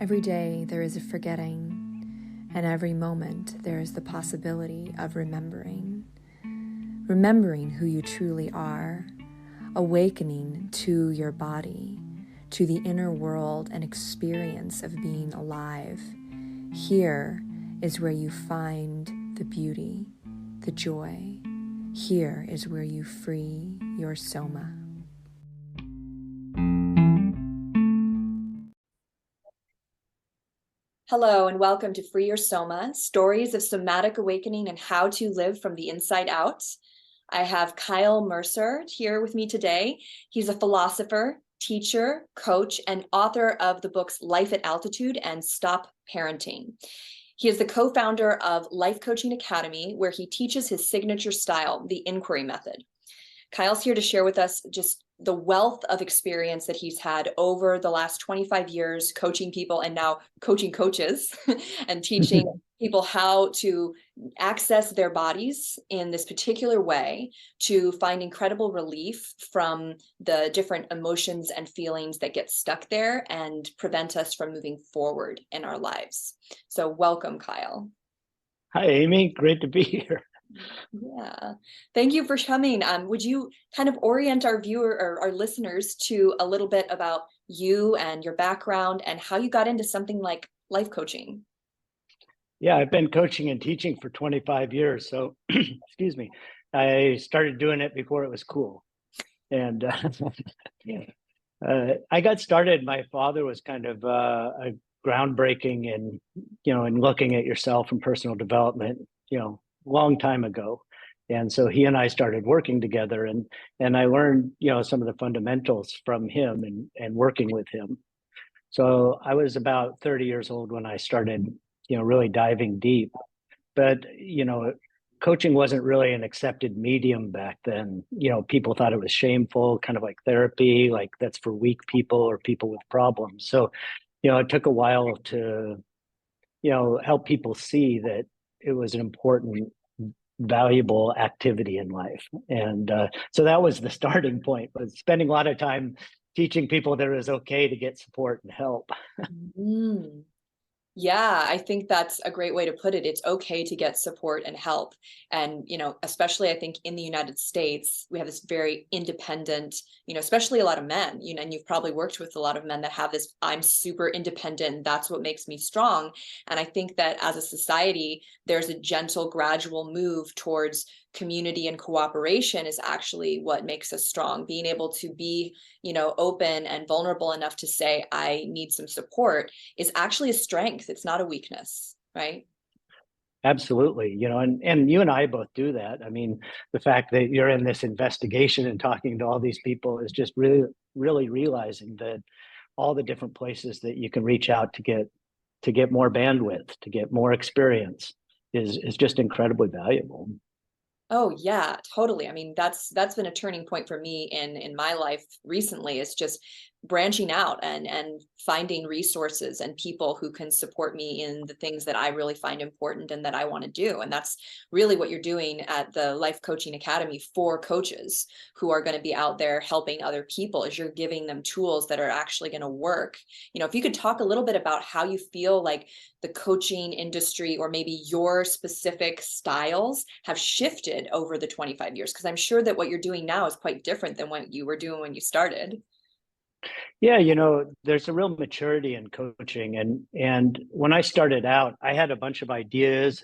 Every day there is a forgetting, and every moment there is the possibility of remembering. Remembering who you truly are, awakening to your body, to the inner world and experience of being alive. Here is where you find the beauty, the joy. Here is where you free your soma. Hello and welcome to Free Your Soma, Stories of Somatic Awakening and How to Live from the Inside Out. I have Kyle Mercer here with me today. He's a philosopher, teacher, coach, and author of the books Life at Altitude and Stop Parenting. He is the co-founder of Life Coaching Academy, where he teaches his signature style, the inquiry method. Kyle's here to share with us just the wealth of experience that he's had over the last 25 years coaching people and now coaching coaches and teaching people how to access their bodies in this particular way to find incredible relief from the different emotions and feelings that get stuck there and prevent us from moving forward in our lives. So welcome, Kyle. Hi, Amy. Great to be here. Yeah, thank you for coming. Would you kind of orient our viewer or our listeners to a little bit about you and your background and how you got into something like life coaching? Yeah, I've been coaching and teaching for 25 years. So, excuse me, I started doing it before it was cool. And I got started. My father was kind of a groundbreaking in looking at yourself and personal development, long time ago. And so he and I started working together, and I learned, some of the fundamentals from him and working with him. So I was about 30 years old when I started, really diving deep. But, coaching wasn't really an accepted medium back then. People thought it was shameful, kind of like therapy, like that's for weak people or people with problems. So, it took a while to, help people see that it was an important, valuable activity in life. And so that was the starting point, was spending a lot of time teaching people that it was okay to get support and help. Mm. Yeah, I think that's a great way to put it. It's okay to get support and help. And, especially I think in the United States, we have this very independent, especially a lot of men, and you've probably worked with a lot of men that have this, I'm super independent. That's what makes me strong. And I think that as a society, there's a gentle, gradual move towards community and cooperation is actually what makes us strong. Being able to be, open and vulnerable enough to say, I need some support is actually a strength. It's not a weakness, right? Absolutely. And you and I both do that. I mean, the fact that you're in this investigation and talking to all these people is just really, really realizing that all the different places that you can reach out to get more bandwidth, to get more experience is just incredibly valuable. Oh yeah, totally. I mean, that's been a turning point for me in my life recently, is just branching out and finding resources and people who can support me in the things that I really find important and that I want to do. And that's really what you're doing at the Life Coaching Academy for coaches who are going to be out there helping other people, is you're giving them tools that are actually going to work. If you could talk a little bit about how you feel like the coaching industry or maybe your specific styles have shifted over the 25 years, because I'm sure that what you're doing now is quite different than what you were doing when you started. Yeah, there's a real maturity in coaching. And when I started out, I had a bunch of ideas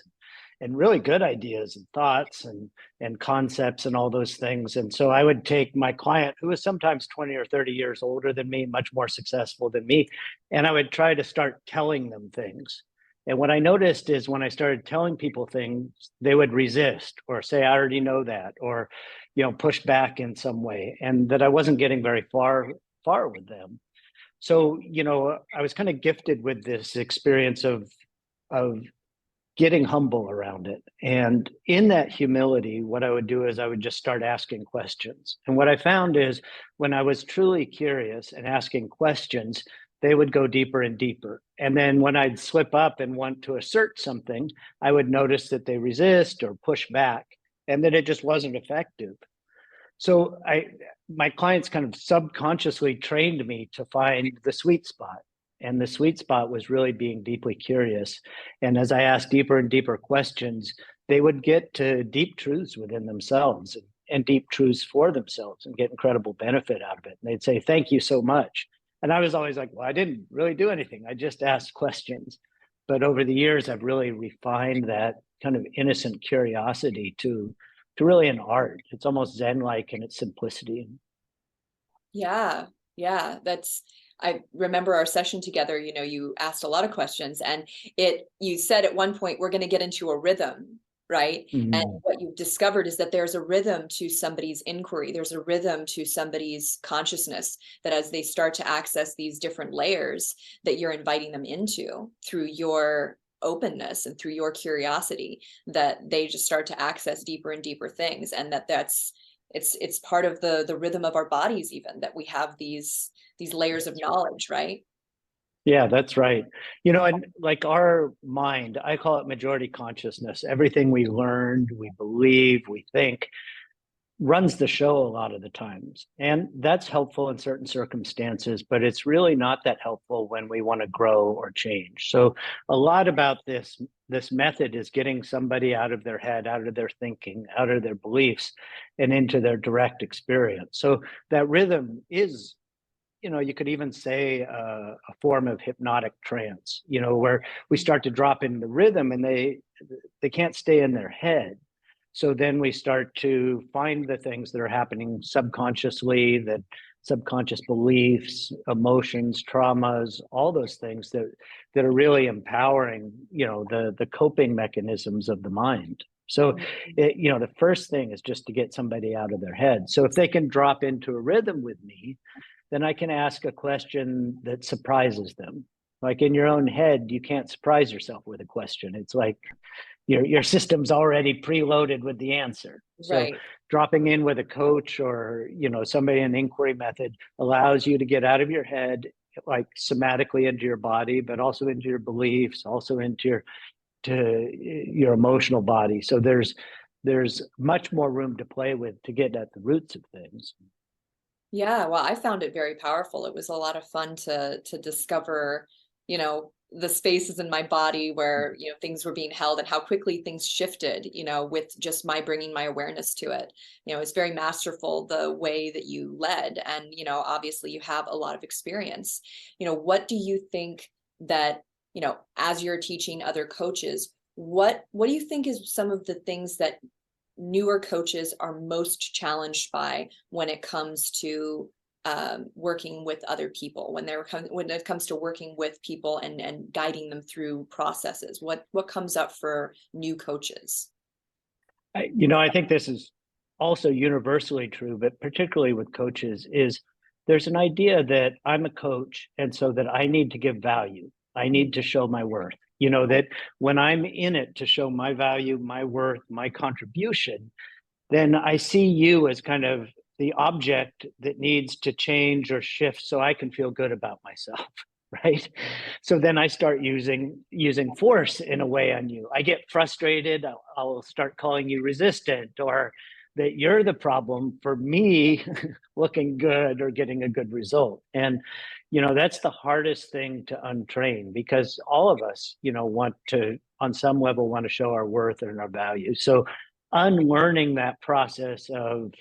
and really good ideas and thoughts and concepts and all those things. And so I would take my client, who was sometimes 20 or 30 years older than me, much more successful than me, and I would try to start telling them things. And what I noticed is when I started telling people things, they would resist or say, I already know that, or, push back in some way, and that I wasn't getting very far with them. So, I was kind of gifted with this experience of getting humble around it. And in that humility, what I would do is I would just start asking questions. And what I found is when I was truly curious and asking questions, they would go deeper and deeper. And then when I'd slip up and want to assert something, I would notice that they resist or push back, and that it just wasn't effective. So my clients kind of subconsciously trained me to find the sweet spot. And the sweet spot was really being deeply curious. And as I asked deeper and deeper questions, they would get to deep truths within themselves and deep truths for themselves and get incredible benefit out of it. And they'd say, "Thank you so much." And I was always like, "Well, I didn't really do anything. I just asked questions." But over the years, I've really refined that kind of innocent curiosity to really an art. It's almost Zen-like in its simplicity. Yeah, yeah, I remember our session together, you asked a lot of questions, and you said at one point, we're going to get into a rhythm, right? And Mhm. what you've discovered is that there's a rhythm to somebody's inquiry. There's a rhythm to somebody's consciousness, that as they start to access these different layers that you're inviting them into through your openness and through your curiosity, that they just start to access deeper and deeper things. And it's part of the rhythm of our bodies, even, that we have these layers of knowledge, right? Yeah, that's right. You know, and like our mind, I call it majority consciousness. Everything we learned, we believe, we think runs the show a lot of the times. And that's helpful in certain circumstances, but it's really not that helpful when we want to grow or change. So a lot about this method is getting somebody out of their head, out of their thinking, out of their beliefs, and into their direct experience. So that rhythm is, you could even say a form of hypnotic trance, where we start to drop in the rhythm and they can't stay in their head. So then we start to find the things that are happening subconsciously, that subconscious beliefs, emotions, traumas, all those things that are really empowering, the coping mechanisms of the mind. So, the first thing is just to get somebody out of their head. So if they can drop into a rhythm with me, then I can ask a question that surprises them. Like in your own head, you can't surprise yourself with a question. It's like your system's already preloaded with the answer. So Right. dropping in with a coach or somebody in inquiry method allows you to get out of your head, like somatically into your body, but also into your beliefs, also into your emotional body. So there's much more room to play with to get at the roots of things. Yeah, well, I found it very powerful. It was a lot of fun to discover, the spaces in my body where, things were being held, and how quickly things shifted, with just my bringing my awareness to it. It's very masterful the way that you led, and, obviously you have a lot of experience. What do you think that, as you're teaching other coaches, what do you think is some of the things that newer coaches are most challenged by when it comes to working with other people, when it comes to working with people and guiding them through processes? What comes up for new coaches? I think this is also universally true, but particularly with coaches, is there's an idea that I'm a coach, and so that I need to give value. I need to show my worth. That when I'm in it to show my value, my worth, my contribution, then I see you as kind of the object that needs to change or shift so I can feel good about myself. Right. So then I start using force in a way on you. I get frustrated. I'll start calling you resistant, or that you're the problem for me looking good or getting a good result. And that's the hardest thing to untrain, because all of us want to, on some level, want to show our worth and our value. So unlearning that process of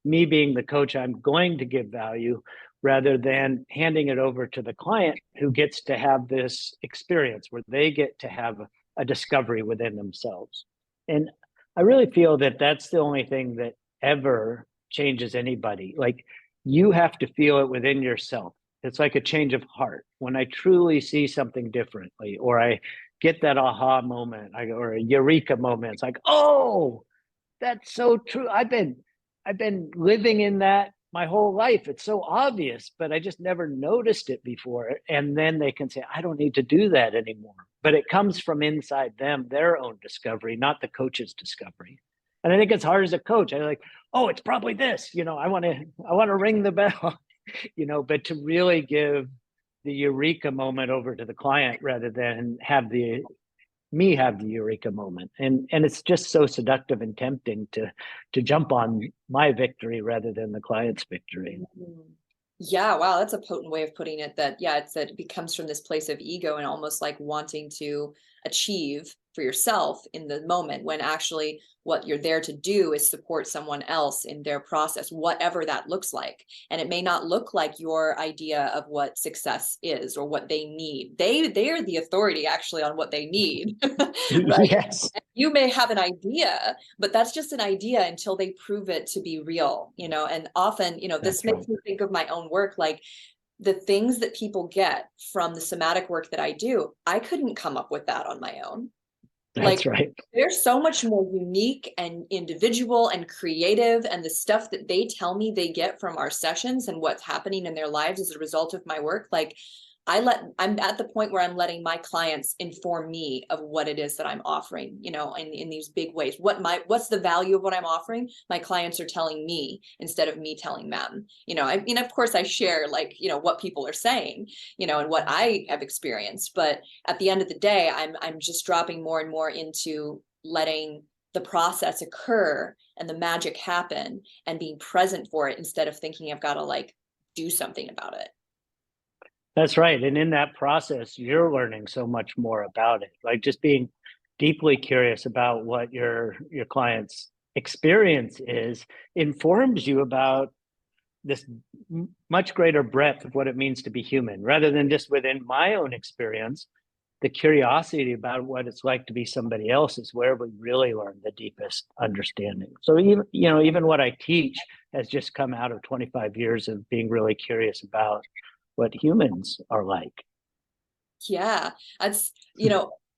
me being the coach, I'm going to give value, rather than handing it over to the client, who gets to have this experience where they get to have a discovery within themselves. And I really feel that that's the only thing that ever changes anybody. Like, you have to feel it within yourself. It's like a change of heart. When I truly see something differently, or I get that aha moment, or a eureka moment, it's like, oh, that's so true. I've been living in that my whole life. It's so obvious, but I just never noticed it before. And then they can say, I don't need to do that anymore. But it comes from inside them, their own discovery, not the coach's discovery. And I think it's hard as a coach. I'm like, oh, it's probably this. I want to ring the bell, but to really give the eureka moment over to the client, rather than have the eureka moment. And it's just so seductive and tempting to jump on my victory rather than the client's victory. Mhm. Yeah, wow, that's a potent way of putting it. That, yeah, it's that it becomes from this place of ego and almost like wanting to achieve for yourself in the moment, when actually what you're there to do is support someone else in their process, whatever that looks like. And it may not look like your idea of what success is or what they need. They are the authority actually on what they need, right? Yes, You may have an idea, but that's just an idea until they prove it to be real, and often, this that's makes right. me think of my own work. Like, the things that people get from the somatic work that I do, I couldn't come up with that on my own. Like, That's right. they're so much more unique and individual and creative, and the stuff that they tell me they get from our sessions and what's happening in their lives as a result of my work, like, I'm at the point where I'm letting my clients inform me of what it is that I'm offering, in these big ways. What's the value of what I'm offering? My clients are telling me instead of me telling them. I mean, of course I share, like, what people are saying, and what I have experienced, but at the end of the day, I'm just dropping more and more into letting the process occur and the magic happen and being present for it, instead of thinking I've got to like do something about it. That's right. And in that process, you're learning so much more about it. Like just being deeply curious about what your client's experience is informs you about this much greater breadth of what it means to be human, rather than just within my own experience. The curiosity about what it's like to be somebody else is where we really learn the deepest understanding. So even what I teach has just come out of 25 years of being really curious about what humans are like. Yeah, that's,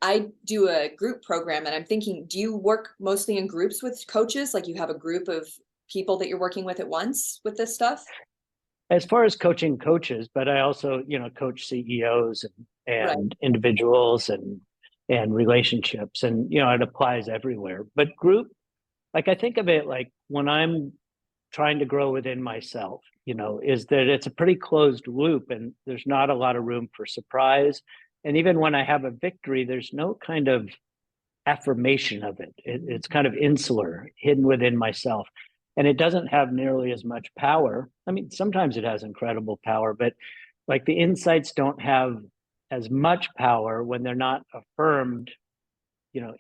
I do a group program, and I'm thinking, do you work mostly in groups with coaches? Like, you have a group of people that you're working with at once with this stuff? As far as coaching coaches, but I also, coach CEOs Right. and individuals and relationships, and it applies everywhere. But group, like I think of it like when I'm trying to grow within myself, is that it's a pretty closed loop and there's not a lot of room for surprise. And even when I have a victory, there's no kind of affirmation of it. It's kind of insular, hidden within myself. And it doesn't have nearly as much power. I mean, sometimes it has incredible power, but like the insights don't have as much power when they're not affirmed,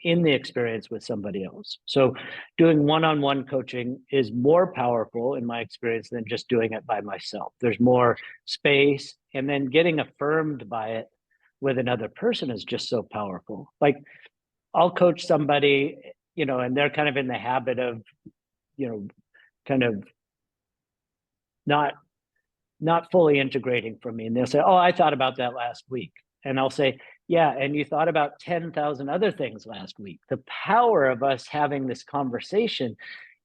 in the experience with somebody else. So doing one-on-one coaching is more powerful in my experience than just doing it by myself. There's more space, and then getting affirmed by it with another person is just so powerful. Like I'll coach somebody, and they're kind of in the habit of, kind of not not fully integrating from me. And they'll say, "Oh, I thought about that last week." And I'll say, "Yeah, and you thought about 10,000 other things last week." The power of us having this conversation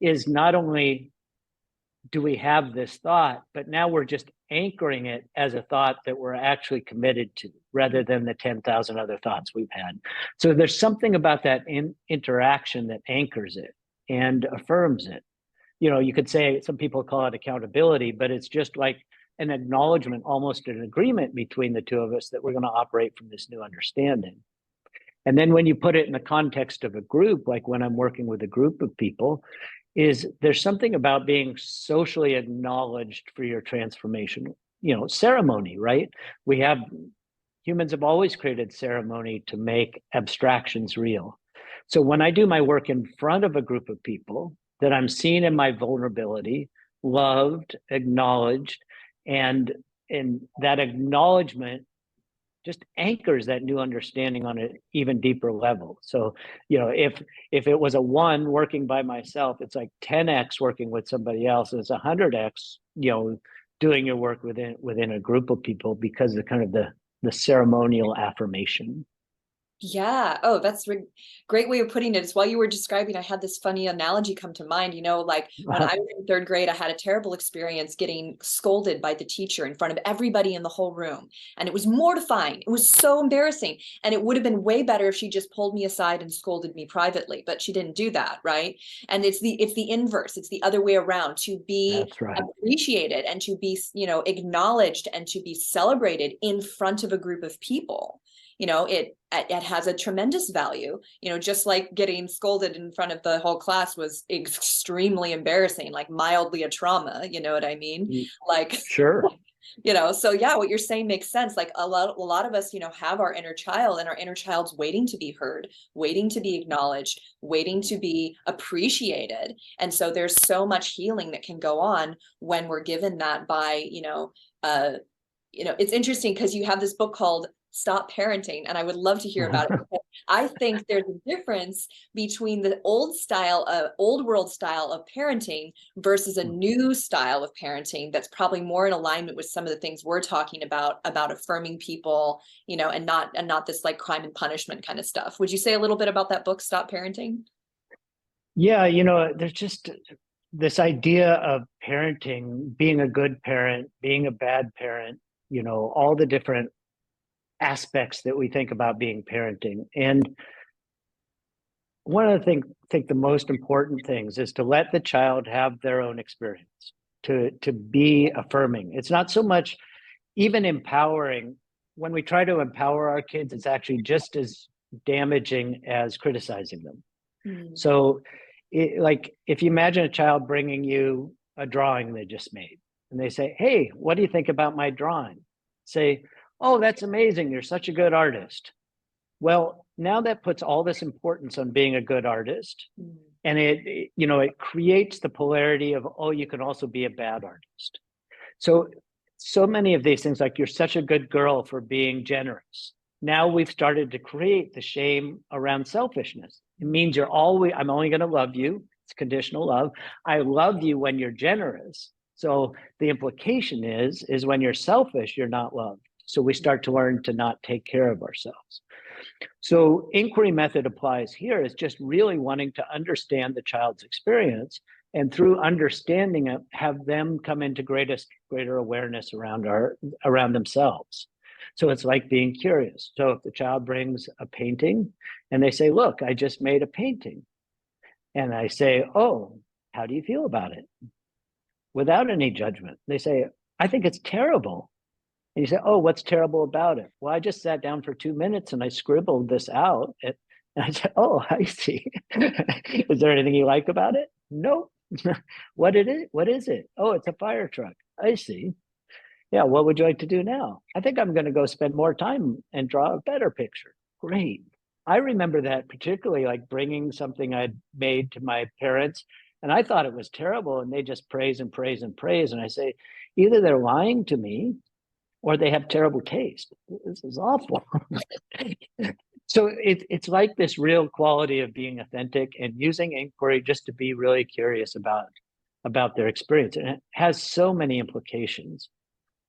is not only do we have this thought, but now we're just anchoring it as a thought that we're actually committed to, rather than the 10,000 other thoughts we've had. So there's something about that interaction that anchors it and affirms it. You could say some people call it accountability, but it's just like an acknowledgement, almost an agreement between the two of us that we're going to operate from this new understanding. And then when you put it in the context of a group, like when I'm working with a group of people, is there's something about being socially acknowledged for your transformation, ceremony, right? We have Humans have always created ceremony to make abstractions real. So when I do my work in front of a group of people, that I'm seen in my vulnerability, loved, acknowledged, and that acknowledgement just anchors that new understanding on an even deeper level. So, if it was a one working by myself, it's like 10x working with somebody else. It's 100x, doing your work within a group of people, because of kind of the ceremonial affirmation. Yeah. Oh, that's a great way of putting it. It's while you were describing, I had this funny analogy come to mind. Like when I was in third grade, I had a terrible experience getting scolded by the teacher in front of everybody in the whole room. And it was mortifying. It was so embarrassing. And it would have been way better if she just pulled me aside and scolded me privately, but she didn't do that, right? And it's the inverse. It's the other way around, to be That's right. appreciated and to be, acknowledged and to be celebrated in front of a group of people. It has a tremendous value, just like getting scolded in front of the whole class was extremely embarrassing, like mildly a trauma, you know what I mean? Like, Sure. So yeah, what you're saying makes sense. Like a lot of us, have our inner child, and our inner child's waiting to be heard, waiting to be acknowledged, waiting to be appreciated. And so there's so much healing that can go on when we're given that by, it's interesting because you have this book called Stop Parenting, and I would love to hear about it. I think there's a difference between the old world style of parenting versus a new style of parenting that's probably more in alignment with some of the things we're talking about affirming people, and not this like crime and punishment kind of stuff. Would you say a little bit about that book, Stop Parenting? Yeah, there's just this idea of parenting, being a good parent, being a bad parent, all the different aspects that we think about being parenting. And one of the things, I think the most important things is to let the child have their own experience, to be affirming. It's not so much even empowering. When we try to empower our kids, it's actually just as damaging as criticizing them. So like if you imagine a child bringing you a drawing they just made, and they say, hey, what do you think about my drawing? Say, oh, that's amazing, you're such a good artist. Well, now that puts all this importance on being a good artist, and it creates the polarity of, oh, you can also be a bad artist. So many of these things, like you're such a good girl for being generous. Now we've started to create the shame around selfishness. It means I'm only going to love you. It's conditional love. I love you when you're generous. So the implication is when you're selfish, you're not loved. So we start to learn to not take care of ourselves. So inquiry method applies here is just really wanting to understand the child's experience, and through understanding it, have them come into greater awareness around themselves. So it's like being curious. So if the child brings a painting and they say, look, I just made a painting. And I say, oh, how do you feel about it? Without any judgment. They say, I think it's terrible. And you say, oh, what's terrible about it? Well, I just sat down for 2 minutes and I scribbled this out. And I said, oh, I see. Is there anything you like about it? Nope. What is it? Oh, it's a fire truck. I see. Yeah, what would you like to do now? I think I'm going to go spend more time and draw a better picture. Great. I remember that particularly, like bringing something I'd made to my parents, and I thought it was terrible, and they just praise and praise and praise. And I say, either they're lying to me or they have terrible taste. This is awful. So it's like this real quality of being authentic and using inquiry just to be really curious about their experience. And it has so many implications.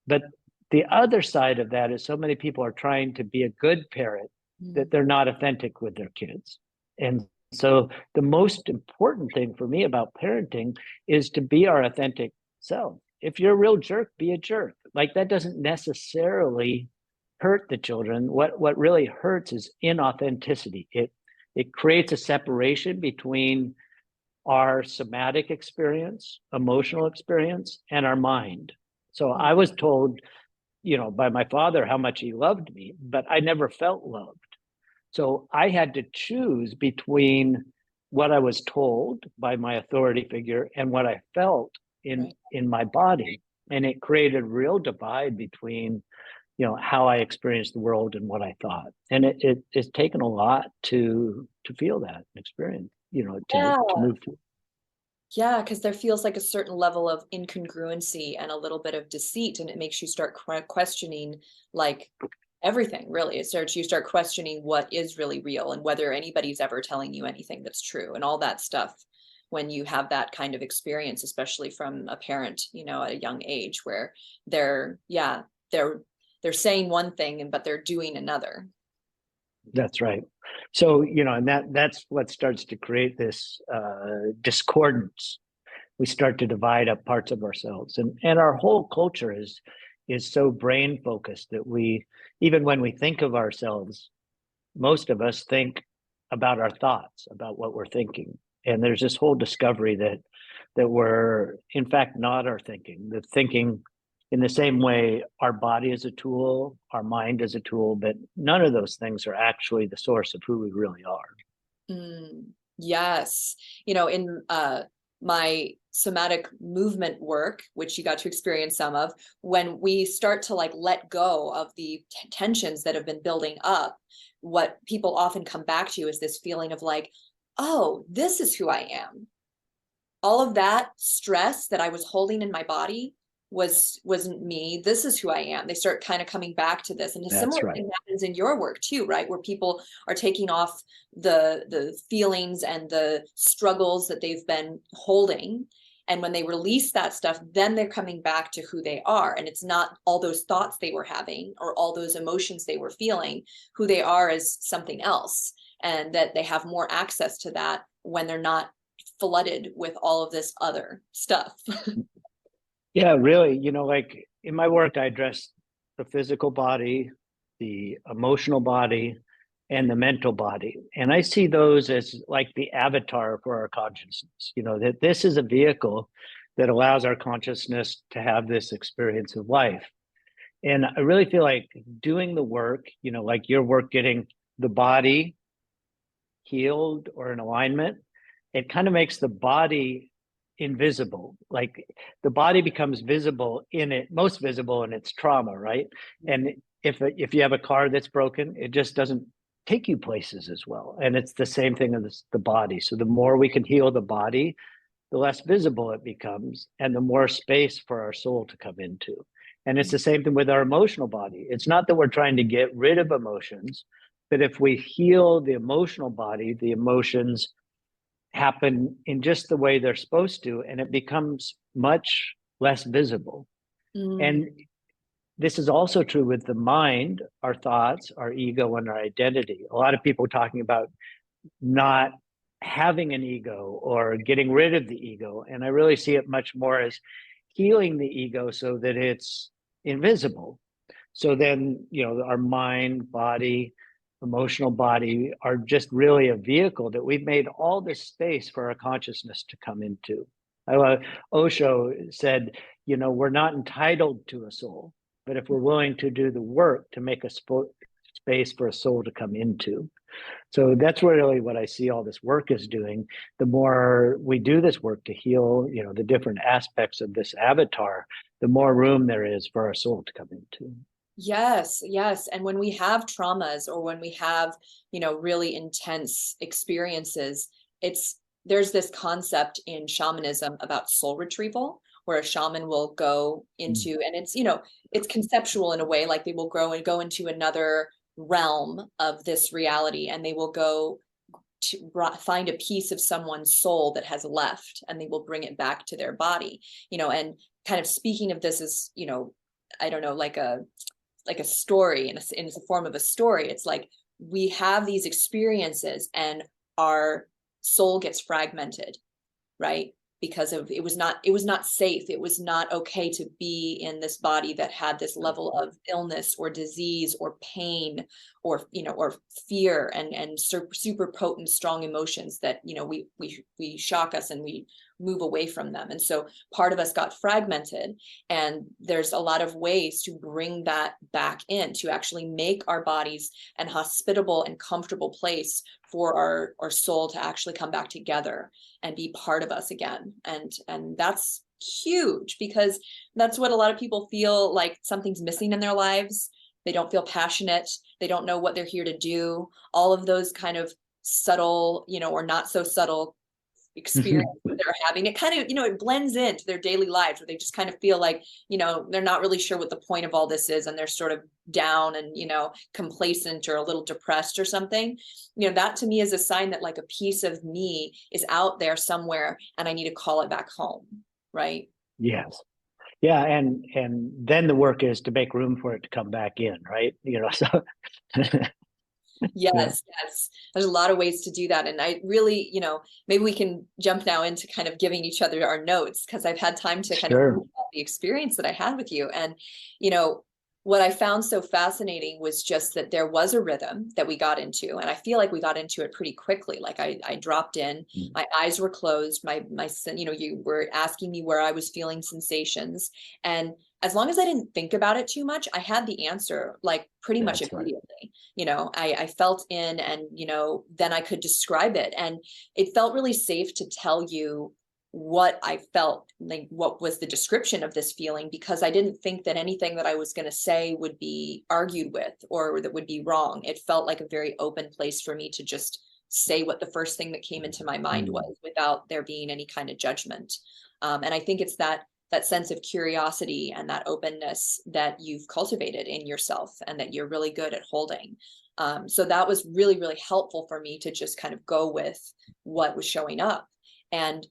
But the other side of that is so many people are trying to be a good parent that they're not authentic with their kids. And so the most important thing for me about parenting is to be our authentic self. If you're a real jerk, be a jerk. Like that doesn't necessarily hurt the children. What really hurts is inauthenticity. It creates a separation between our somatic experience, emotional experience, and our mind. So I was told, by my father how much he loved me, but I never felt loved. So I had to choose between what I was told by my authority figure and what I felt in my body. And it created a real divide between, how I experienced the world and what I thought. And it's taken a lot to feel that experience, to move through. Yeah, because there feels like a certain level of incongruency and a little bit of deceit, and it makes you start questioning like everything, really. You start questioning what is really real and whether anybody's ever telling you anything that's true and all that stuff when you have that kind of experience, especially from a parent, at a young age where they're saying one thing but they're doing another. That's right. So, and that's what starts to create this discordance. We start to divide up parts of ourselves, and our whole culture is so brain focused that even when we think of ourselves, most of us think about our thoughts, about what we're thinking. And there's this whole discovery that we're in fact not our thinking. The thinking, in the same way, our body is a tool, our mind is a tool, but none of those things are actually the source of who we really are. Yes. In my somatic movement work, which you got to experience some of, when we start to like let go of the tensions that have been building up, what people often come back to is this feeling of like, oh, this is who I am. All of that stress that I was holding in my body wasn't me. This is who I am. They start kind of coming back to this. And a That's similar right. thing happens in your work too, right? Where people are taking off the feelings and the struggles that they've been holding. And when they release that stuff, then they're coming back to who they are. And it's not all those thoughts they were having or all those emotions they were feeling. Who they are is something else. And that they have more access to that when they're not flooded with all of this other stuff. Yeah, really. Like in my work, I address the physical body, the emotional body, and the mental body. And I see those as like the avatar for our consciousness, that this is a vehicle that allows our consciousness to have this experience of life. And I really feel like doing the work, like your work, getting the body healed or in alignment, it kind of makes the body invisible. Like the body becomes visible most visible in its trauma, right? And if you have a car that's broken, it just doesn't take you places as well. And it's the same thing in the body. So the more we can heal the body, the less visible it becomes, and the more space for our soul to come into. And it's the same thing with our emotional body. It's not that we're trying to get rid of emotions, but if we heal the emotional body, the emotions happen in just the way they're supposed to, and it becomes much less visible. And this is also true with the mind, our thoughts, our ego, and our identity. A lot of people are talking about not having an ego or getting rid of the ego. And I really see it much more as healing the ego so that it's invisible. So then, our mind, body, emotional body are just really a vehicle that we've made all this space for our consciousness to come into. Osho said, we're not entitled to a soul, but if we're willing to do the work to make a space for a soul to come into. So that's really what I see all this work is doing. The more we do this work to heal, the different aspects of this avatar, the more room there is for our soul to come into. Yes, yes. And when we have traumas or when we have, really intense experiences, there's this concept in shamanism about soul retrieval, where a shaman will go into, and it's conceptual in a way, like they will grow and go into another realm of this reality, and they will go to find a piece of someone's soul that has left, and they will bring it back to their body, and kind of speaking of this as, I don't know, like a story in the form of a story. It's like we have these experiences and our soul gets fragmented, right? Because it was not safe. It was not okay to be in this body that had this level of illness or disease or pain or fear and super potent, strong emotions that, we shock us and we move away from them. And so part of us got fragmented, and there's a lot of ways to bring that back in, to actually make our bodies an hospitable and comfortable place for our soul to actually come back together and be part of us again. And that's huge, because that's what a lot of people feel like something's missing in their lives. They don't feel passionate. They don't know what they're here to do. All of those kind of subtle, or not so subtle experience that they're having, it kind of, it blends into their daily lives, where they just kind of feel like, they're not really sure what the point of all this is, and they're sort of down and, complacent or a little depressed or something. That to me is a sign that like a piece of me is out there somewhere, and I need to call it back home, right? Yes. Yeah, and then the work is to make room for it to come back in, right? So Yes, yes. There's a lot of ways to do that. And I really, maybe we can jump now into kind of giving each other our notes, because I've had time to kind of think about the experience that I had with you. And, what I found so fascinating was just that there was a rhythm that we got into. And I feel like we got into it pretty quickly. Like I dropped in, my eyes were closed, you were asking me where I was feeling sensations. And as long as I didn't think about it too much, I had the answer like pretty much immediately. I felt in, and, then I could describe it. And it felt really safe to tell you what I felt, like what was the description of this feeling, because I didn't think that anything that I was going to say would be argued with or that would be wrong. It felt like a very open place for me to just say what the first thing that came into my mind was without there being any kind of judgment. And I think it's that sense of curiosity and that openness that you've cultivated in yourself and that you're really good at holding. So that was really, really helpful for me to just kind of go with what was showing up. And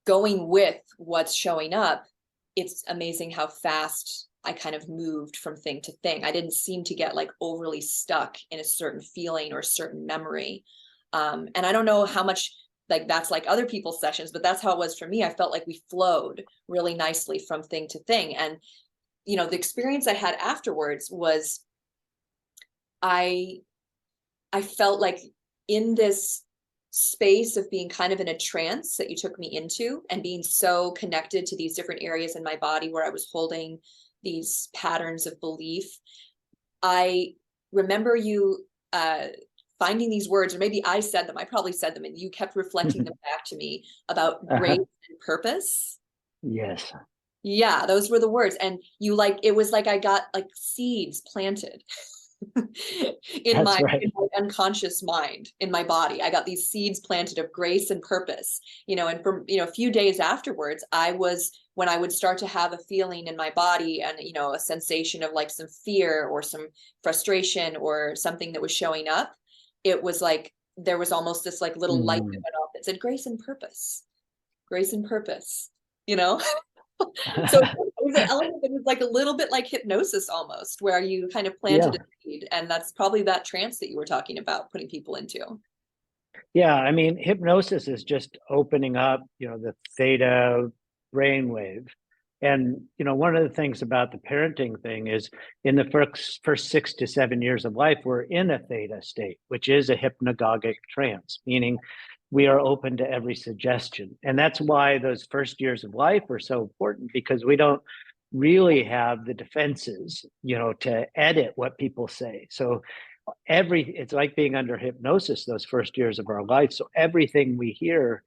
going with what's showing up, it's amazing how fast I kind of moved from thing to thing. I didn't seem to get like overly stuck in a certain feeling or a certain memory. And I don't know how much like that's like other people's sessions, but that's how it was for me. I felt like we flowed really nicely from thing to thing. And, you know, the experience I had afterwards was I felt like in this space of being kind of in a trance that you took me into and being so connected to these different areas in my body where I was holding these patterns of belief. I remember you finding these words, or maybe I said them, I probably said them, and you kept reflecting them back to me about grace and purpose. Yes. Yeah, those were the words. And you like, it was like I got like seeds planted in That's my, right. in my unconscious mind, in my body. I got these seeds planted of grace and purpose, you know, and from, you know, a few days afterwards, when I would start to have a feeling in my body and, you know, a sensation of like some fear or some frustration or something that was showing up, it was like, there was almost this like little light that went off that said grace and purpose, you know? So it was an element that was like a little bit like hypnosis almost, where you kind of Yeah. planted a seed, and that's probably that trance that you were talking about putting people into. Yeah. I mean, hypnosis is just opening up, the theta brainwave. And, one of the things about the parenting thing is in the first 6 to 7 years of life, we're in a theta state, which is a hypnagogic trance, meaning we are open to every suggestion. And that's why those first years of life are so important, because we don't really have the defenses, to edit what people say. So it's like being under hypnosis those first years of our life. So everything we hear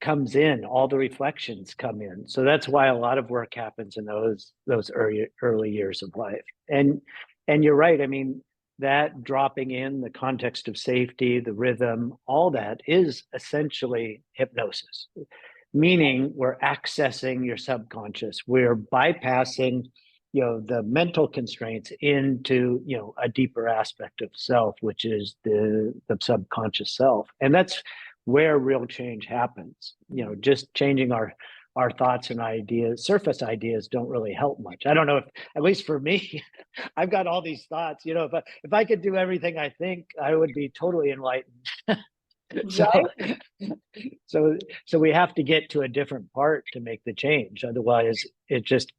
comes in, all the reflections come in. So that's why a lot of work happens in those early years of life. And you're right. I mean, that dropping in the context of safety, the rhythm, all that is essentially hypnosis, meaning we're accessing your subconscious. We're bypassing the mental constraints into a deeper aspect of self, which is the subconscious self. And that's where real change happens. Just changing our thoughts and ideas, surface ideas, don't really help much. I don't know if, at least for me, I've got all these thoughts. If I could do everything I think, I would be totally enlightened. so Right. so we have to get to a different part to make the change. Otherwise, it just,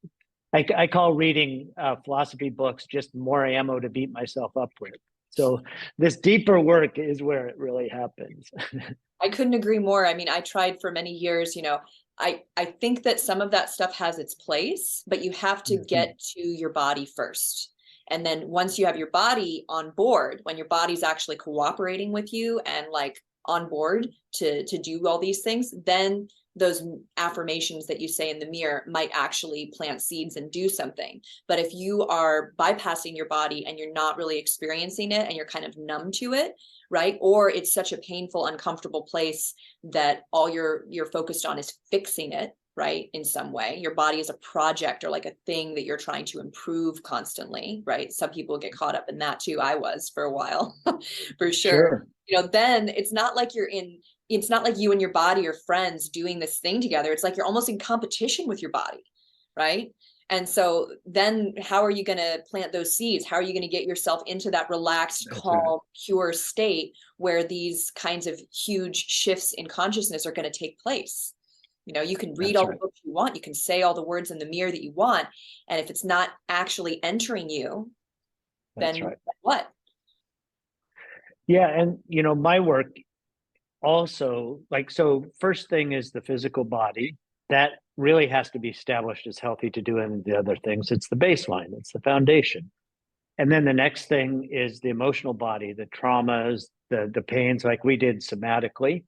I call reading philosophy books just more ammo to beat myself up with. So this deeper work is where it really happens. I couldn't agree more. I mean, I tried for many years, I think that some of that stuff has its place, but you have to get to your body first. And then once you have your body on board, when your body's actually cooperating with you and like on board to do all these things, then those affirmations that you say in the mirror might actually plant seeds and do something. But if you are bypassing your body and you're not really experiencing it and you're kind of numb to it, right? Or it's such a painful, uncomfortable place that all you're focused on is fixing it, right? In some way, your body is a project or like a thing that you're trying to improve constantly, right? Some people get caught up in that too. I was for a while, for sure. Then it's not like it's not like you and your body are friends doing this thing together. It's like you're almost in competition with your body, right? And so then how are you going to plant those seeds? How are you going to get yourself into that relaxed, calm, pure state where these kinds of huge shifts in consciousness are going to take place? You can read all the books you want. You can say all the words in the mirror that you want. And if it's not actually entering you, then what? Yeah. And, my work also, so first thing is the physical body. That really has to be established as healthy to do any of the other things. It's the baseline, it's the foundation. And then the next thing is the emotional body, the traumas, the pains, like we did somatically.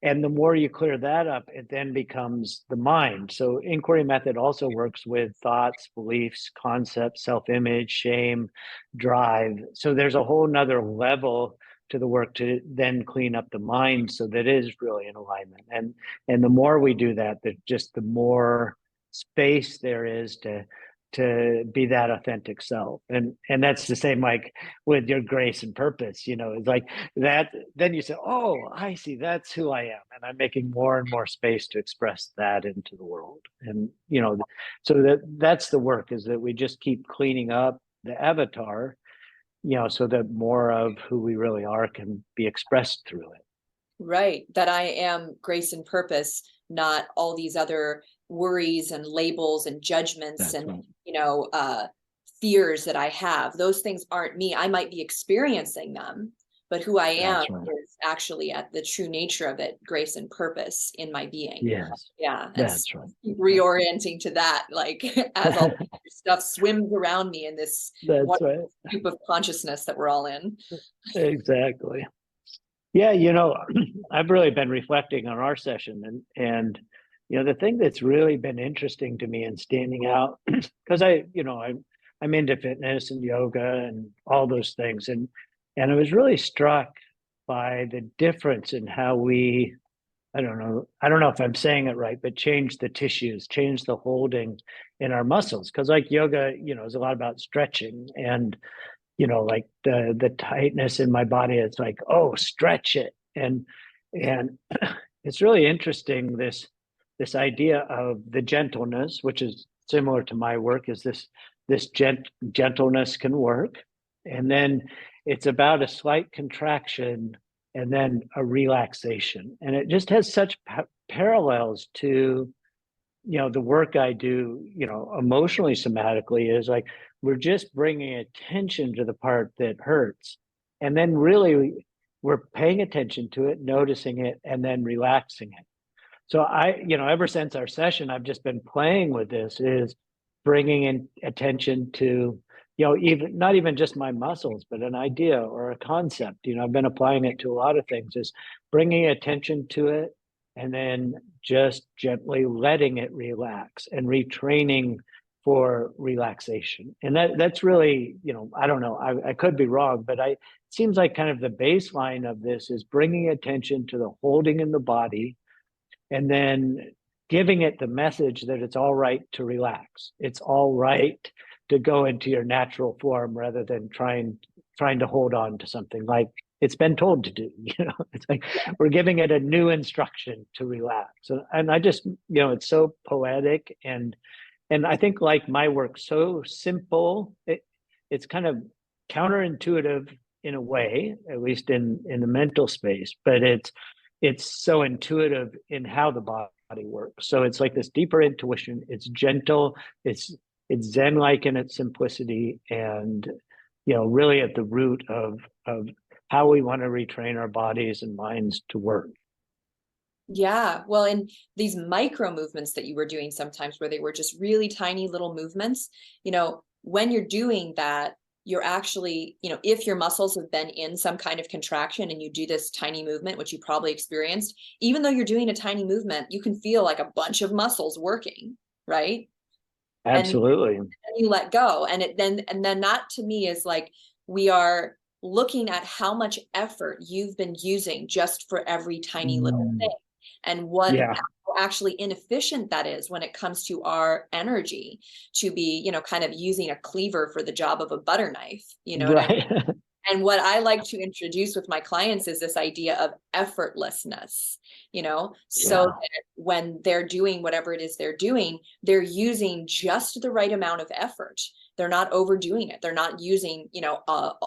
And the more you clear that up, it then becomes the mind. So inquiry method also works with thoughts, beliefs, concepts, self-image, shame, drive. So there's a whole nother level to the work to then clean up the mind so that it is really in alignment. And the more we do that, the more space there is to be that authentic self. And that's the same like with your grace and purpose, it's like that, then you say, oh, I see, that's who I am, and I'm making more and more space to express that into the world. And so that's the work, is that we just keep cleaning up the avatar, so that more of who we really are can be expressed through it. Right. That I am grace and purpose, not all these other worries and labels and judgments That's and, right. fears that I have. Those things aren't me. I might be experiencing them, but who I am That's right. is actually at the true nature of it, grace and purpose in my being. Yes, Yeah. And that's right. reorienting to that, like as all stuff swims around me in this That's one right. soup of consciousness that we're all in. Exactly. Yeah, I've really been reflecting on our session, and the thing that's really been interesting to me and standing out, because I'm into fitness and yoga and all those things, and I was really struck by the difference in how we, I don't know if I'm saying it right, but change the tissues, change the holding in our muscles, because like yoga, is a lot about stretching, and like the tightness in my body, it's like, oh, stretch it. And it's really interesting, this idea of the gentleness, which is similar to my work, is this gentleness can work. And then it's about a slight contraction and then a relaxation. And it just has such parallels to the work I do, emotionally, somatically, is like we're just bringing attention to the part that hurts. And then really we're paying attention to it, noticing it, and then relaxing it. So ever since our session, I've just been playing with this, is bringing in attention to, even not even just my muscles, but an idea or a concept. I've been applying it to a lot of things, is bringing attention to it and then just gently letting it relax and retraining for relaxation. And that's really, I don't know, I could be wrong, but it seems like kind of the baseline of this is bringing attention to the holding in the body, and then giving it the message that it's all right to relax. It's all right to go into your natural form, rather than trying to hold on to something like it's been told to do. It's like we're giving it a new instruction to relax. And I just, it's so poetic, and I think, like my work, so simple, it's kind of counterintuitive in a way, at least in the mental space, but it's so intuitive in how the body works. So it's like this deeper intuition. It's gentle. It's Zen-like in its simplicity, and really at the root of how we want to retrain our bodies and minds to work. Yeah, well, and these micro movements that you were doing sometimes, where they were just really tiny little movements, when you're doing that, you're actually, if your muscles have been in some kind of contraction and you do this tiny movement, which you probably experienced, even though you're doing a tiny movement, you can feel like a bunch of muscles working, right? Absolutely. And you let go. And then that to me is like, we are looking at how much effort you've been using just for every tiny little thing, and Yeah. how actually inefficient that is when it comes to our energy, to be, kind of using a cleaver for the job of a butter knife, what I mean? Right. And what I like to introduce with my clients is this idea of effortlessness, so Yeah. that when they're doing whatever it is they're doing, they're using just the right amount of effort. They're not overdoing it. They're not using,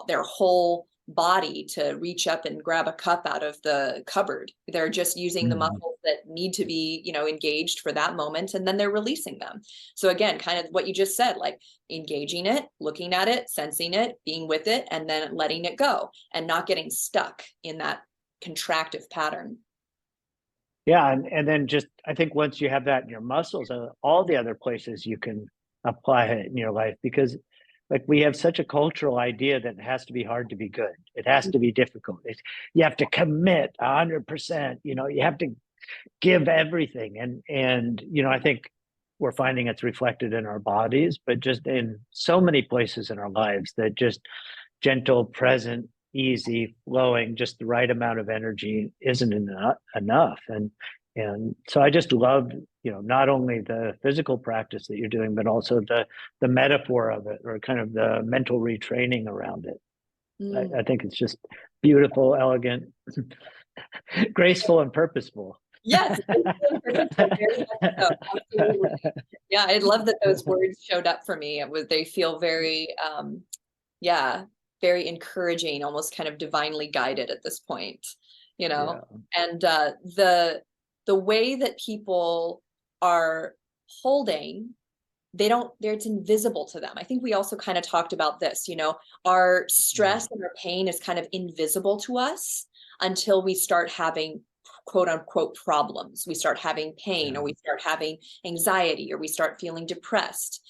their whole body to reach up and grab a cup out of the cupboard. They're just using the muscles that need to be, engaged for that moment, and then they're releasing them. So again, kind of what you just said, like engaging it, looking at it, sensing it, being with it, and then letting it go, and not getting stuck in that contractive pattern. Yeah, and then just, I think once you have that in your muscles, all the other places you can apply it in your life, because like we have such a cultural idea that it has to be hard to be good. It has to be difficult. You have to commit 100%. You have to give everything, and I think we're finding it's reflected in our bodies, but just in so many places in our lives, that just gentle, present, easy, flowing, just the right amount of energy isn't enough. And so I just love, not only the physical practice that you're doing, but also the metaphor of it, or kind of the mental retraining around it. I think it's just beautiful, elegant, graceful, and purposeful. Yes. Yeah, I love that those words showed up for me. They feel very, very encouraging, almost kind of divinely guided at this point, Yeah. and the way that people are holding, it's invisible to them. I think we also kind of talked about this, our stress and our pain is kind of invisible to us until we start having quote unquote problems. We start having pain, or we start having anxiety, or we start feeling depressed,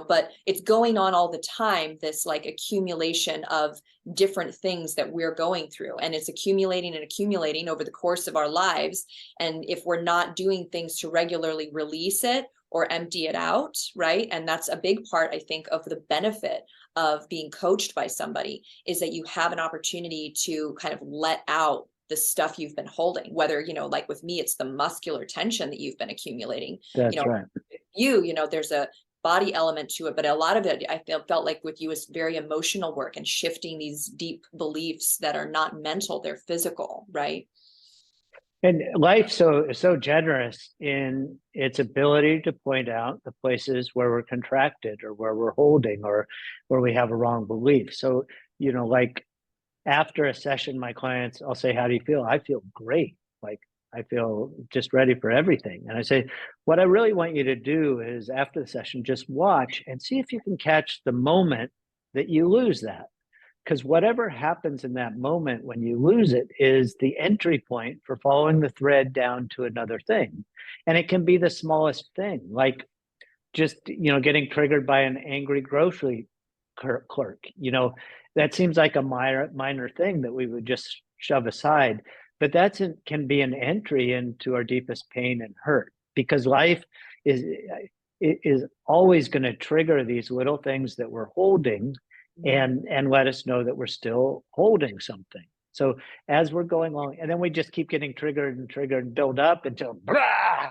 but it's going on all the time, this like accumulation of different things that we're going through, and it's accumulating and accumulating over the course of our lives. And if we're not doing things to regularly release it or empty it out, right? And that's a big part, I think, of the benefit of being coached by somebody, is that you have an opportunity to kind of let out the stuff you've been holding, whether, like with me, it's the muscular tension that you've been accumulating. That's right. There's a body element to it, but a lot of it, I felt like with you, is very emotional work and shifting these deep beliefs that are not mental, they're physical, right? And life so generous in its ability to point out the places where we're contracted, or where we're holding, or where we have a wrong belief. So, like after a session, my clients, I'll say, "How do you feel?" "I feel great. Like I feel just ready for everything." And I say, "What I really want you to do is, after the session, just watch and see if you can catch the moment that you lose that. Because whatever happens in that moment when you lose it is the entry point for following the thread down to another thing. And it can be the smallest thing, like just, getting triggered by an angry grocery clerk. That seems like a minor thing that we would just shove aside. But can be an entry into our deepest pain and hurt, because life is always going to trigger these little things that we're holding, and let us know that we're still holding something. So as we're going along, and then we just keep getting triggered and build up until brah.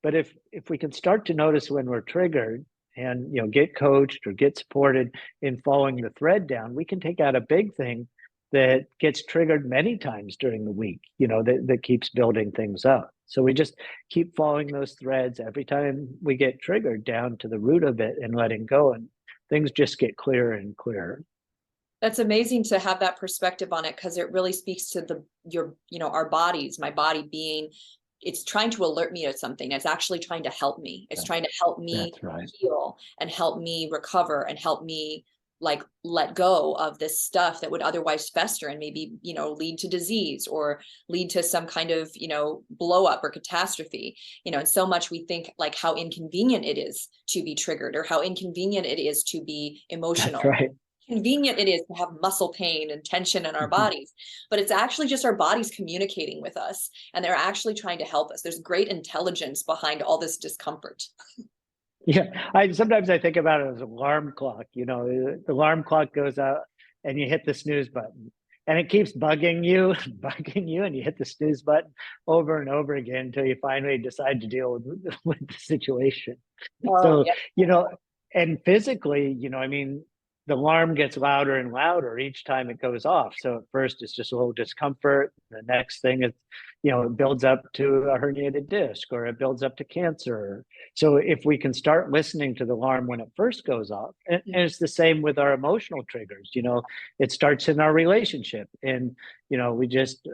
But if we can start to notice when we're triggered, and get coached or get supported in following the thread down, we can take out a big thing that gets triggered many times during the week, that keeps building things up. So we just keep following those threads every time we get triggered, down to the root of it and letting go, and things just get clearer and clearer. That's amazing to have that perspective on it, because it really speaks to our bodies, my body being, it's trying to alert me to something. It's actually trying to help me. It's trying to help me heal and help me recover and help me like let go of this stuff that would otherwise fester and maybe, lead to disease or lead to some kind of, blow up or catastrophe, and so much we think like how inconvenient it is to be triggered, or how inconvenient it is to be emotional. That's right. Convenient it is to have muscle pain and tension in our bodies, but it's actually just our bodies communicating with us, and they're actually trying to help us. There's great intelligence behind all this discomfort. Yeah, sometimes I think about it as an alarm clock. The alarm clock goes out and you hit the snooze button, and it keeps bugging you, and you hit the snooze button over and over again until you finally decide to deal with the situation. So, and physically, the alarm gets louder and louder each time it goes off. So at first it's just a little discomfort. The next thing is, it builds up to a herniated disc, or it builds up to cancer. So if we can start listening to the alarm when it first goes off, and it's the same with our emotional triggers, it starts in our relationship, and, we just,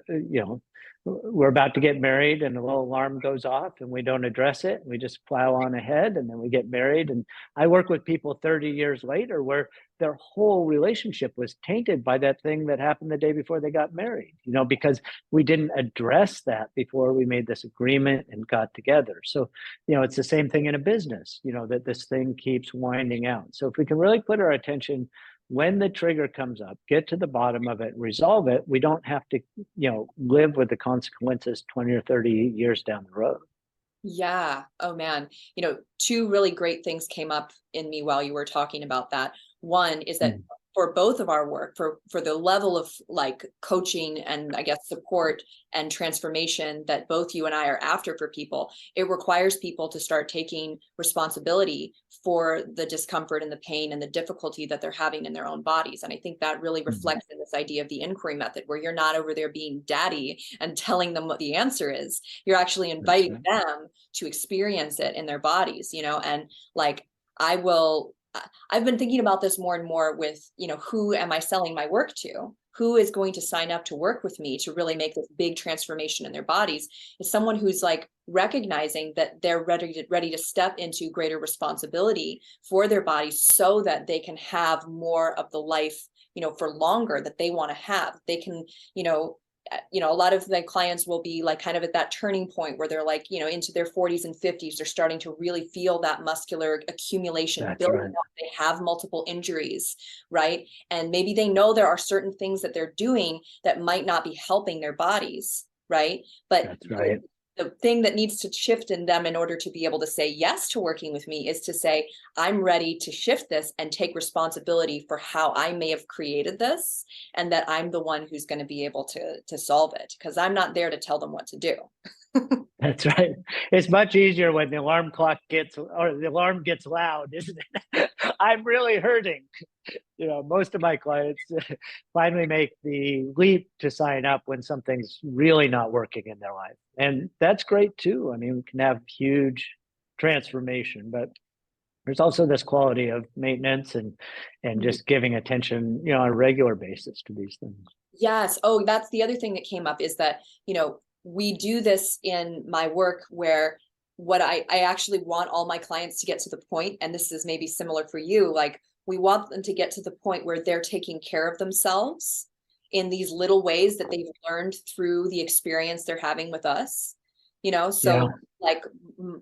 we're about to get married and the little alarm goes off and we don't address it. We just plow on ahead and then we get married. And I work with people 30 years later where their whole relationship was tainted by that thing that happened the day before they got married, because we didn't address that before we made this agreement and got together. So, it's the same thing in a business, that this thing keeps winding out. So if we can really put our attention when the trigger comes up, get to the bottom of it, resolve it, we don't have to, live with the consequences 20 or 30 years down the road. Yeah. Oh man. Two really great things came up in me while you were talking about that. One is that for both of our work, for the level of like coaching and I guess support and transformation that both you and I are after for people, it requires people to start taking responsibility for the discomfort and the pain and the difficulty that they're having in their own bodies. And I think that really reflects in this idea of the inquiry method, where you're not over there being daddy and telling them what the answer is. You're actually inviting them to experience it in their bodies, and like I've been thinking about this more and more with, who am I selling my work to? Who is going to sign up to work with me to really make this big transformation in their bodies? Is someone who's like recognizing that they're ready to step into greater responsibility for their bodies so that they can have more of the life, for longer that they want to have. They can, a lot of the clients will be like kind of at that turning point where they're like, into their 40s and 50s, they're starting to really feel that muscular accumulation building up. They have multiple injuries, right? And maybe they know there are certain things that they're doing that might not be helping their bodies, right? But the thing that needs to shift in them in order to be able to say yes to working with me is to say, I'm ready to shift this and take responsibility for how I may have created this, and that I'm the one who's going to be able to solve it, because I'm not there to tell them what to do. That's right. It's much easier when the alarm gets loud, isn't it? I'm really hurting. Most of my clients finally make the leap to sign up when something's really not working in their life. And that's great too. I mean, we can have huge transformation, but there's also this quality of maintenance and just giving attention, on a regular basis to these things. Yes. Oh, that's the other thing that came up is that, we do this in my work where what I actually want all my clients to get to the point, and this is maybe similar for you, like we want them to get to the point where they're taking care of themselves in these little ways that they've learned through the experience they're having with us, like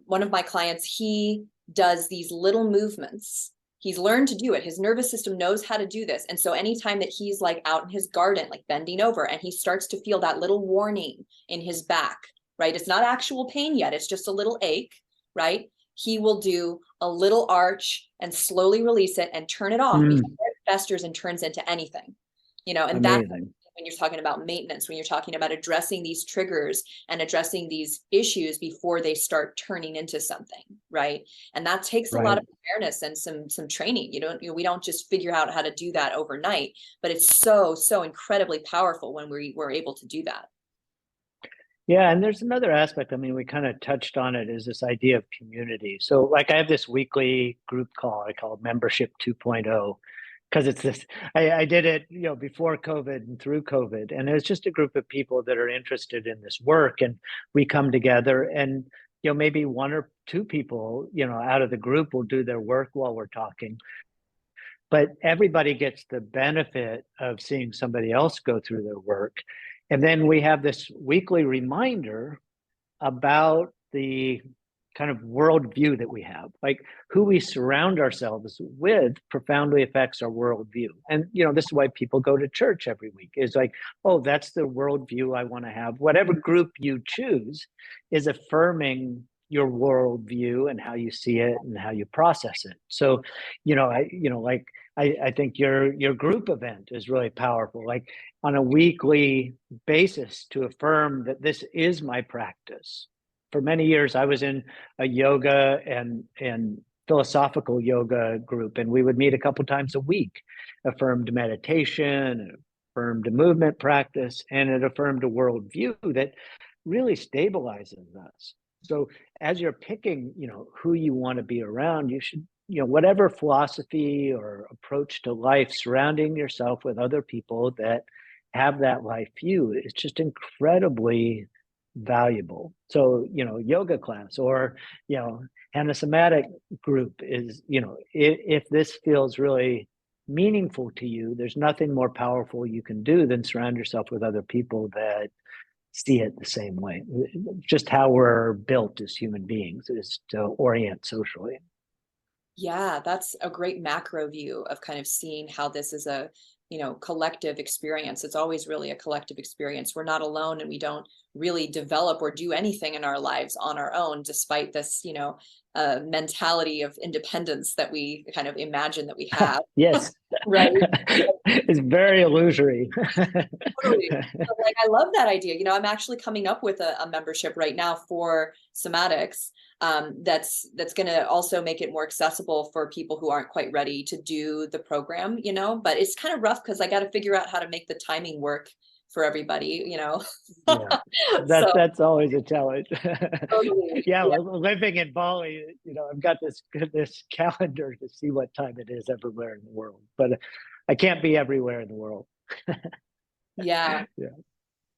one of my clients, he does these little movements. He's learned to do it. His nervous system knows how to do this. And so anytime that he's like out in his garden, like bending over, and he starts to feel that little warning in his back, right? It's not actual pain yet. It's just a little ache, right? He will do a little arch and slowly release it and turn it off before it festers and turns into anything, and that's when you're talking about maintenance, when you're talking about addressing these triggers and addressing these issues before they start turning into something, right? And that takes a lot of awareness and some training. We don't just figure out how to do that overnight, but it's so incredibly powerful when we're able to do that. Yeah, and there's another aspect. I mean, we kind of touched on it, is this idea of community. So like I have this weekly group call I call Membership 2.0, because it's this, I did it, before COVID and through COVID. And it's just a group of people that are interested in this work. And we come together and, maybe one or two people, out of the group will do their work while we're talking. But everybody gets the benefit of seeing somebody else go through their work. And then we have this weekly reminder about the kind of worldview that we have, like who we surround ourselves with profoundly affects our worldview. And, this is why people go to church every week, is like, oh, that's the worldview I want to have. Whatever group you choose is affirming your worldview and how you see it and how you process it. So, I think your group event is really powerful, like on a weekly basis, to affirm that this is my practice. For many years, I was in a yoga and philosophical yoga group, and we would meet a couple times a week. Affirmed meditation, affirmed a movement practice, and it affirmed a worldview that really stabilizes us. So as you're picking, who you want to be around, you should, whatever philosophy or approach to life, surrounding yourself with other people that have that life view is just incredibly valuable. So, yoga class or, and a somatic group is, if this feels really meaningful to you, there's nothing more powerful you can do than surround yourself with other people that see it the same way. Just how we're built as human beings is to orient socially. Yeah, that's a great macro view of kind of seeing how this is a, collective experience. It's always really a collective experience. We're not alone, and we don't really develop or do anything in our lives on our own, despite this, mentality of independence that we kind of imagine that we have. Yes. Right. It's very illusory. Totally. So, like, I love that idea. I'm actually coming up with a membership right now for somatics, that's going to also make it more accessible for people who aren't quite ready to do the program, but it's kind of rough because I got to figure out how to make the timing work for everybody. Yeah, So that's always a challenge. totally. Yeah, Yeah. living in Bali, I've got this calendar to see what time it is everywhere in the world, but I can't be everywhere in the world. Yeah. Yeah.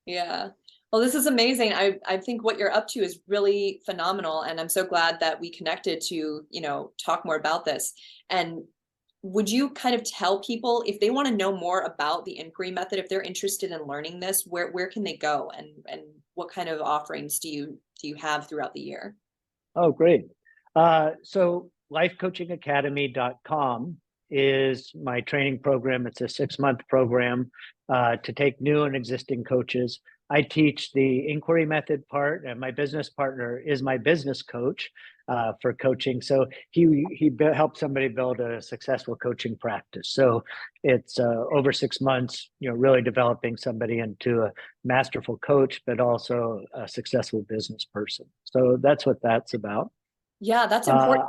Yeah. Well, this is amazing. I think what you're up to is really phenomenal. And I'm so glad that we connected to, talk more about this. And would you kind of tell people if they want to know more about the inquiry method, if they're interested in learning this, where can they go, and what kind of offerings do you have throughout the year? Oh, great. So lifecoachingacademy.com is my training program. It's a 6-month program to take new and existing coaches. I teach the inquiry method part, and my business partner is my business coach for coaching. So he helped somebody build a successful coaching practice. So it's over 6 months, really developing somebody into a masterful coach, but also a successful business person. So that's what that's about. Yeah, that's important.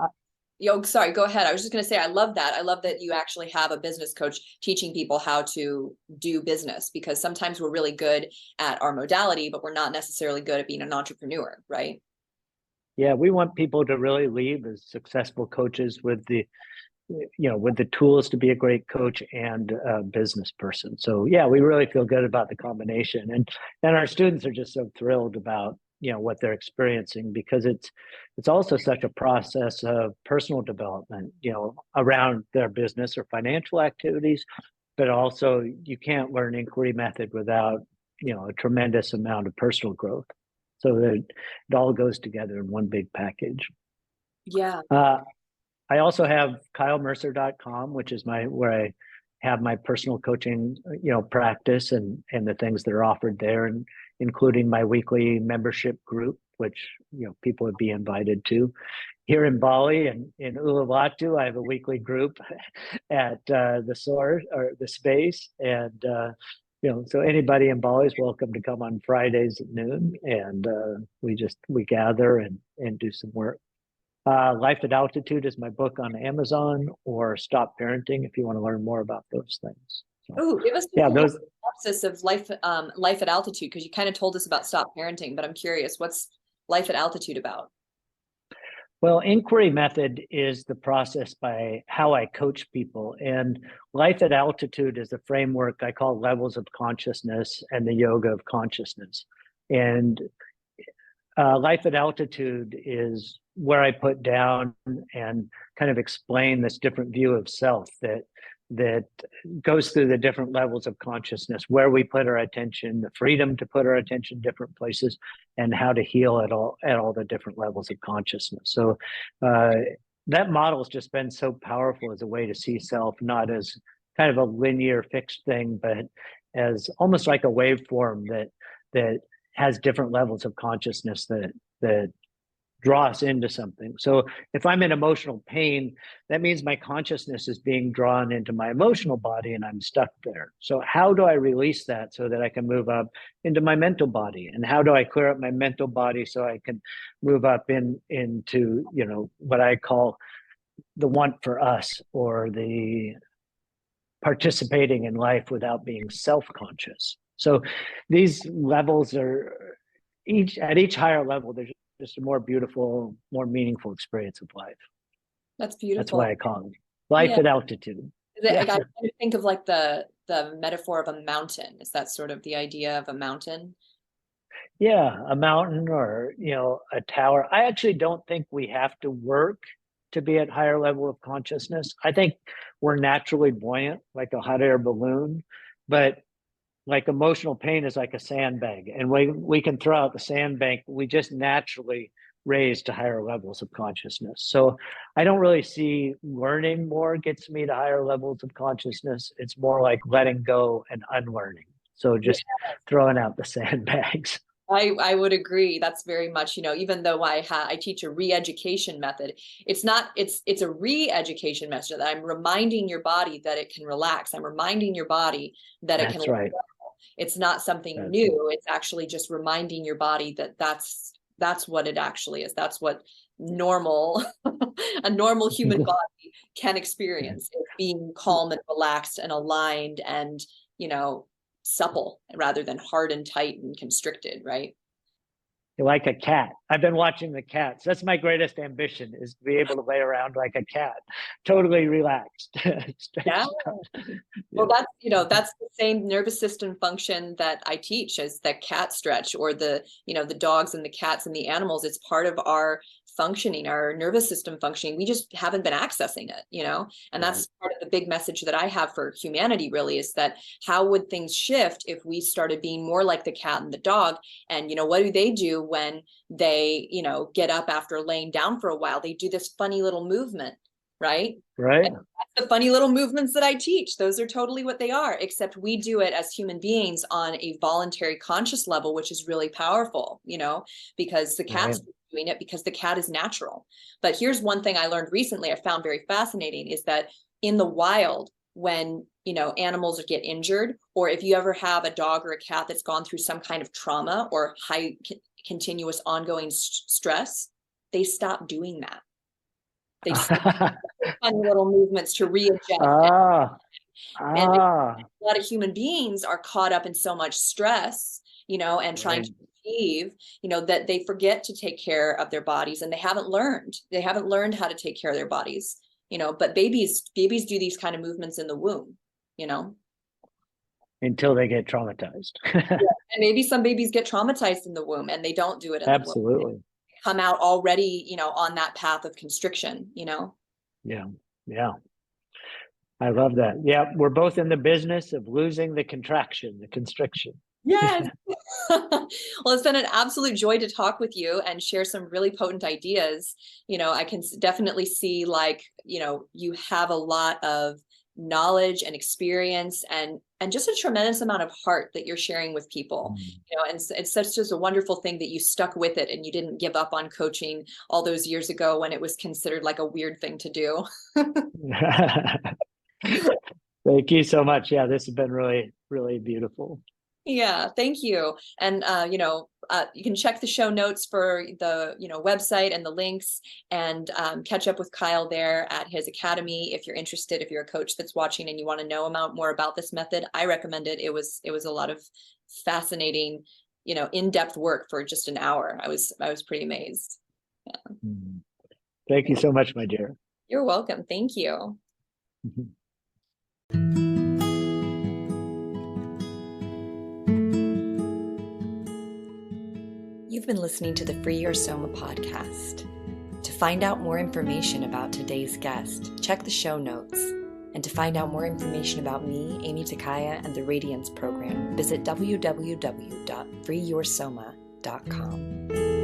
Sorry, go ahead. I was just going to say, I love that. I love that you actually have a business coach teaching people how to do business, because sometimes we're really good at our modality, but we're not necessarily good at being an entrepreneur, right? Yeah, we want people to really leave as successful coaches with the tools to be a great coach and a business person. So yeah, we really feel good about the combination, and our students are just so thrilled about what they're experiencing, because it's also such a process of personal development, around their business or financial activities, but also you can't learn inquiry method without a tremendous amount of personal growth. So that it all goes together in one big package. Yeah. I also have kylemercer.com, which is where I have my personal coaching, practice and the things that are offered there, and including my weekly membership group, which, people would be invited to. Here in Bali and in Uluwatu, I have a weekly group at the Source or the Space. And, so anybody in Bali is welcome to come on Fridays at noon. And we gather and do some work. Life at Altitude is my book on Amazon, or Stop Parenting if you want to learn more about those things. So, Oh, give us yeah, a those. synopsis of life at altitude, because you kind of told us about Stop Parenting, but I'm curious, what's Life at Altitude about? Well, inquiry method is the process by how I coach people, and Life at Altitude is a framework I call levels of consciousness and the yoga of consciousness. And Life at Altitude is where I put down and kind of explain this different view of self that goes through the different levels of consciousness, where we put our attention, the freedom to put our attention different places, and how to heal at all the different levels of consciousness. So that model has just been so powerful as a way to see self, not as kind of a linear fixed thing, but as almost like a waveform that has different levels of consciousness that draw us into something. So if I'm in emotional pain, that means my consciousness is being drawn into my emotional body and I'm stuck there. So how do I release that so that I can move up into my mental body? And how do I clear up my mental body so I can move up into, what I call the want for us, or the participating in life without being self-conscious. So these levels are at each higher level, there's just a more beautiful, more meaningful experience of life. That's beautiful. That's why I call it Life at Altitude. I kind of think of like the metaphor of a mountain. Is that sort of the idea of a mountain? Yeah, a mountain or, a tower. I actually don't think we have to work to be at higher level of consciousness. I think we're naturally buoyant, like a hot air balloon, but like emotional pain is like a sandbag, and we can throw out the sandbank. We just naturally raise to higher levels of consciousness. So I don't really see learning more gets me to higher levels of consciousness. It's more like letting go and unlearning. So just throwing out the sandbags. I would agree. That's very much, even though I teach a re-education method, it's a re-education method that I'm reminding your body that it can relax. I'm reminding your body that it can. That's right. It's not something That's new. It's actually just reminding your body that that's what it actually is. That's what normal a normal human body can experience. It's being calm and relaxed and aligned and, supple rather than hard and tight and constricted, right? like a cat. I've been watching the cats. That's my greatest ambition, is to be able to lay around like a cat, totally relaxed. Yeah. Well, Yeah. that's the same nervous system function that I teach as the cat stretch, or the dogs and the cats and the animals. It's part of our functioning, our nervous system functioning. We just haven't been accessing it. And Right. that's part of the big message that I have for humanity, really, is that how would things shift if we started being more like the cat and the dog? And, what do they do when they, get up after laying down for a while? They do this funny little movement, right? Right. The funny little movements that I teach, those are totally what they are, except we do it as human beings on a voluntary conscious level, which is really powerful, because the cat's doing it because the cat is natural. But here's one thing I learned recently, I found very fascinating, is that in the wild, when animals get injured, or if you ever have a dog or a cat that's gone through some kind of trauma or high continuous ongoing stress, they stop doing that. They funny little movements to readjust. And a lot of human beings are caught up in so much stress, and trying to achieve, that they forget to take care of their bodies, and they haven't learned how to take care of their bodies, but babies do these kind of movements in the womb, until they get traumatized. Yeah. And maybe some babies get traumatized in the womb and they don't do it in the womb. Absolutely. Come out already, on that path of constriction, Yeah. Yeah. I love that. Yeah. We're both in the business of losing the contraction, the constriction. Yes. Well, it's been an absolute joy to talk with you and share some really potent ideas. I can definitely see, you have a lot of knowledge and experience and just a tremendous amount of heart that you're sharing with people. And it's such just a wonderful thing that you stuck with it and you didn't give up on coaching all those years ago when it was considered like a weird thing to do. Thank you so much. Yeah, this has been really, really beautiful. Yeah, thank you. And, you can check the show notes for the, website and the links, and catch up with Kyle there at his academy. If you're interested, if you're a coach that's watching and you want to know more about this method, I recommend it. It was a lot of fascinating, in-depth work for just an hour. I was pretty amazed. Yeah. Thank you so much, my dear. You're welcome. Thank you. You've been listening to the Free Your Soma podcast. To find out more information about today's guest, check the show notes. And to find out more information about me, Amy Takaya, and the Radiance program, visit www.freeyoursoma.com.